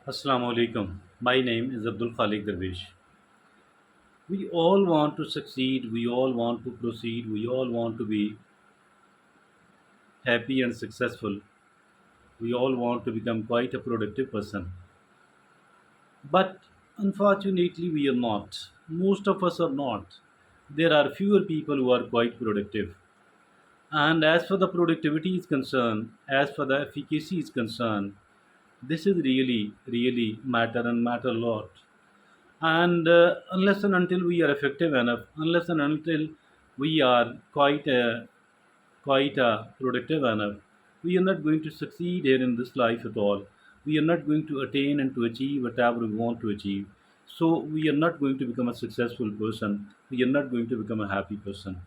Assalamu alaikum. My name is Abdul Khalik Darwish. We all want to succeed, we all want to proceed, we all want to be happy and successful. We all want to become quite a productive person. But unfortunately, we are not. Most of us are not. There are fewer people who are quite productive. And as for the productivity is concerned, as for the efficacy is concerned, this is really matter and matter a lot. And unless and until we are effective enough, unless and until we are quite productive enough, we are not going to succeed here in this life at all. We are not going to attain and to achieve whatever we want to achieve. So we are not going to become a successful person. We are not going to become a happy person.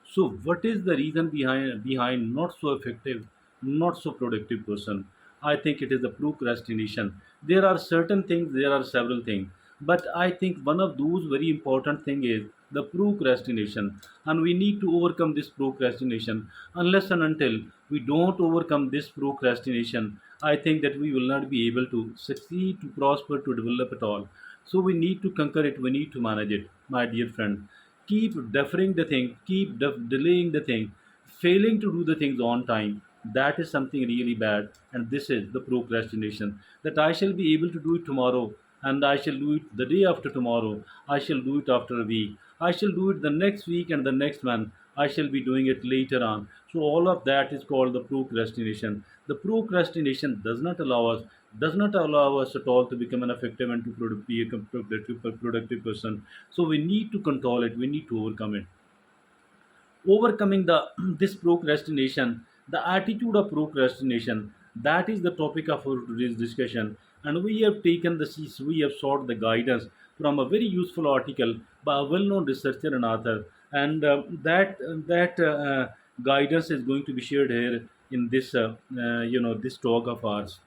So what is the reason behind not so effective, not so productive person? I think it is the procrastination. There are certain things, there are several things, but I think one of those very important thing is the procrastination, and we need to overcome this procrastination. Unless and until we don't overcome this procrastination, I think that we will not be able to succeed, to prosper, to develop at all. So we need to conquer it, we need to manage it, my dear friend. Keep deferring the thing, keep delaying the thing, failing to do the things on time. That is something really bad, and this is the procrastination. That I shall be able to do it tomorrow, and I shall do it the day after tomorrow. I shall do it after a week. I shall do it the next week and the next one. I shall be doing it later on. So all of that is called the procrastination. The procrastination does not allow us at all to become an effective and to be a productive person. So we need to control it. We need to overcome it. Overcoming the this procrastination, the attitude of procrastination, that is the topic of our today's discussion. And we have taken we have sought the guidance from a very useful article by a well-known researcher and author, and that guidance is going to be shared here in this talk of ours.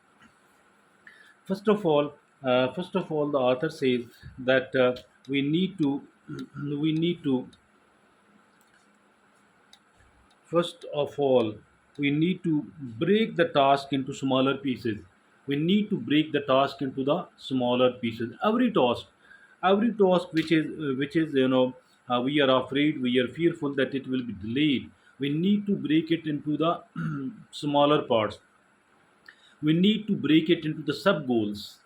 First of all, the author says that we need to we need to First of all, we need to break the task into smaller pieces. We need to break the task into the smaller pieces. Every task which is we are afraid, we are fearful that it will be delayed. We need to break it into the smaller parts. We need to break it into the sub goals.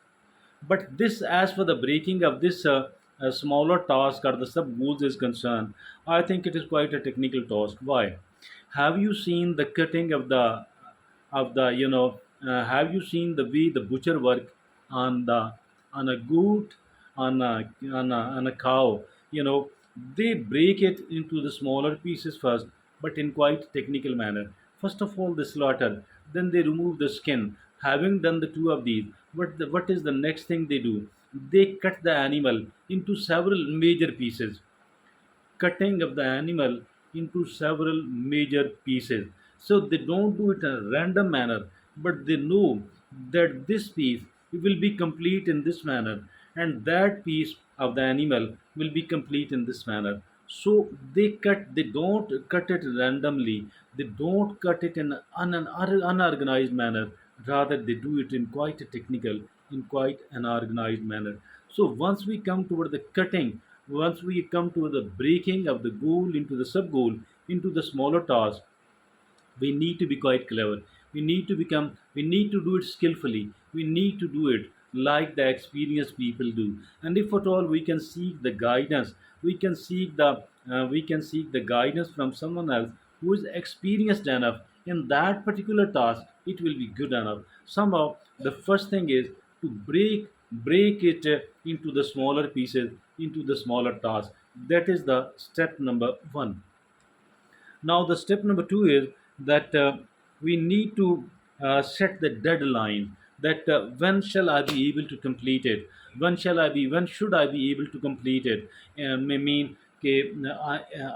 But this, as for the breaking of this smaller task or the sub goals is concerned, I think it is quite a technical task. Why? Have you seen the cutting of the have you seen the way the butcher work on a goat, on a cow? They break it into the smaller pieces first, but in quite technical manner. First of all, they slaughter, then they remove the skin. Having done the two of these, what is the next thing they do? They cut the animal into several major pieces, cutting of the animal into several major pieces. So they don't do it in a random manner, but they know that this piece will be complete in this manner, and that piece of the animal will be complete in this manner. So they don't cut it randomly, they don't cut it in an unorganized manner, rather, they do it in quite a technical, in quite an organized manner. So once we come toward the cutting, once we come to the breaking of the goal into the sub goal, into the smaller task, we need to be quite clever. We need to do it skillfully. We need to do it like the experienced people do. And if at all we can seek the guidance, we can seek the guidance from someone else who is experienced enough in that particular task, it will be good enough. Somehow the first thing is to break it into the smaller pieces, into the smaller tasks. That is the step number 1. Now, the step number 2 is that we need to set the deadline. That when shall I be able to complete it? When should I be able to complete it? May mean okay,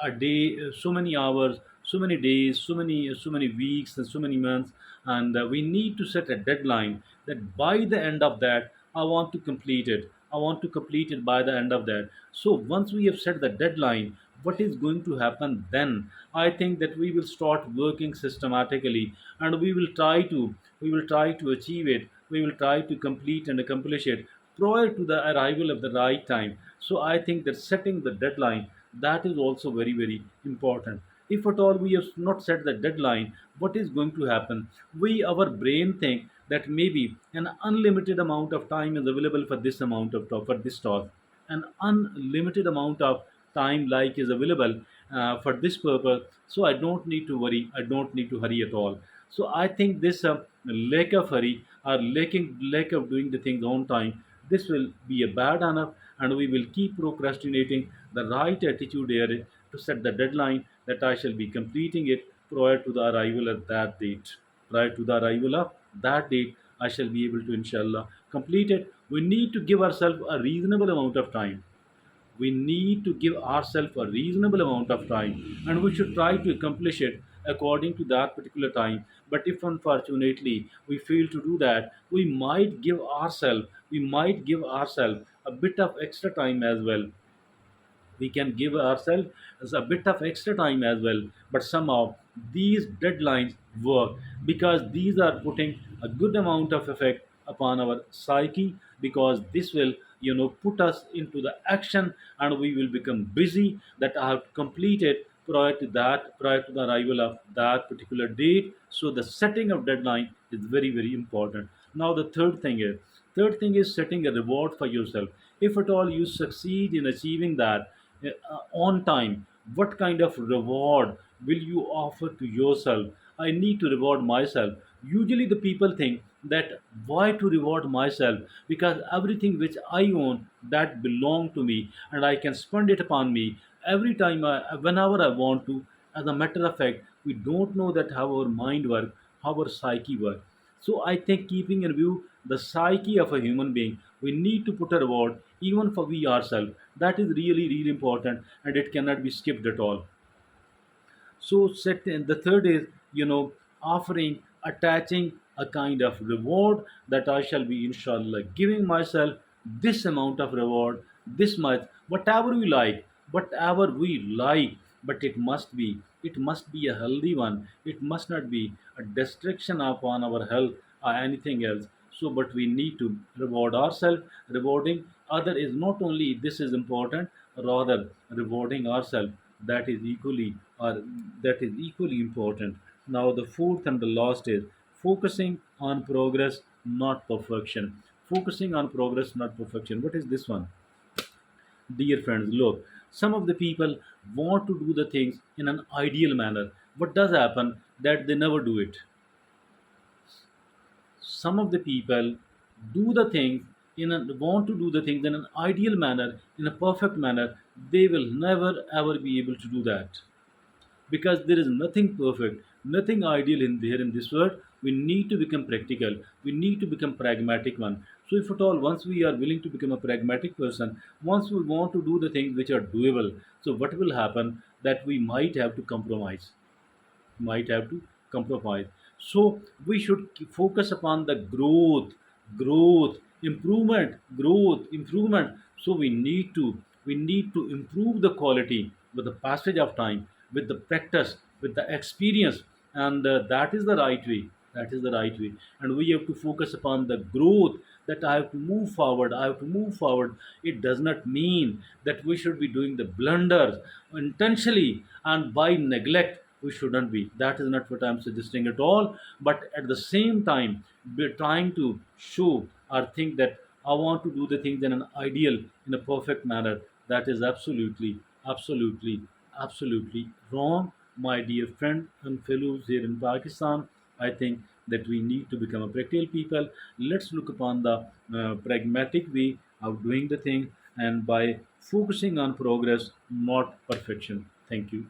a day, so many hours, so many days, so many weeks, and so many months, and we need to set a deadline that by the end of that, I want to complete it. I want to complete it by the end of that. So once we have set the deadline, what is going to happen then? I think that we will start working systematically, and we will try to achieve it we will try to complete and accomplish it prior to the arrival of the right time. So I think that setting the deadline, that is also very very important. If at all we have not set the deadline, what is going to happen? We, our brain think that maybe an unlimited amount of time is available for this amount of for this task. An unlimited amount of time like is available for this purpose, so I don't need to worry, I don't need to hurry at all. So I think this lack of hurry or lack of doing the things on time, this will be a bad enough, and we will keep procrastinating. The right attitude here is to set the deadline that I shall be completing it prior to the arrival of that date. Prior to the arrival of that date, I shall be able to, inshallah, complete it. We need to give ourselves a reasonable amount of time. We need to give ourselves a reasonable amount of time, and we should try to accomplish it according to that particular time. But if unfortunately we fail to do that, we might give ourselves a bit of extra time as well. We can give ourselves a bit of extra time as well. But somehow these deadlines work, because these are putting a good amount of effect upon our psyche, because this will, put us into the action, and we will become busy that I have to complete it prior to the arrival of that particular date. So the setting of deadline is very very important. Now the third thing is setting a reward for yourself. If at all you succeed in achieving that on time, what kind of reward will you offer to yourself? I need to reward myself. Usually the people think that, why to reward myself? Because everything which I own, that belong to me, and I can spend it upon me every time whenever I want to. As a matter of fact, we don't know that how our mind works, how our psyche works. So I think, keeping in view the psyche of a human being, we need to put a reward even for we ourselves. That is really really important, and it cannot be skipped at all. So the third is, offering, attaching a kind of reward, that I shall be, inshallah, giving myself this amount of reward this much, whatever we like. But it must be a healthy one. It must not be a destruction upon our health or anything else. So but we need to reward ourselves. Rewarding other is not only this is important, rather rewarding ourselves, that is equally or that is equally important. Now the fourth and the last is focusing on progress, not perfection. Focusing on progress, not perfection. What is this one? Dear friends, look, some of the people want to do the things in an ideal manner. What does happen? That they never do it. Some of the people do the things want to do the things in an ideal manner, in a perfect manner. They will never ever be able to do that, because there is nothing perfect, nothing ideal in there in this world. We need to become practical. We need to become pragmatic one. So if at all, once we are willing to become a pragmatic person, once we want to do the things which are doable, so what will happen? That we might have to compromise. So we should focus upon the growth, improvement. So we need to improve the quality with the passage of time, with the practice, with the experience, and that is the right way. That is the right way, and we have to focus upon the growth. That I have to move forward. I have to move forward. It does not mean that we should be doing the blunders intentionally and by neglect. We shouldn't be. That is not what I'm suggesting at all. But at the same time, we're trying to show or think that I want to do the things in an ideal, in a perfect manner. That is absolutely, absolutely wrong, my dear friend and fellows here in Pakistan. I think that we need to become a practical people. Let's look upon the pragmatic way of doing the thing, and by focusing on progress, not perfection. Thank you.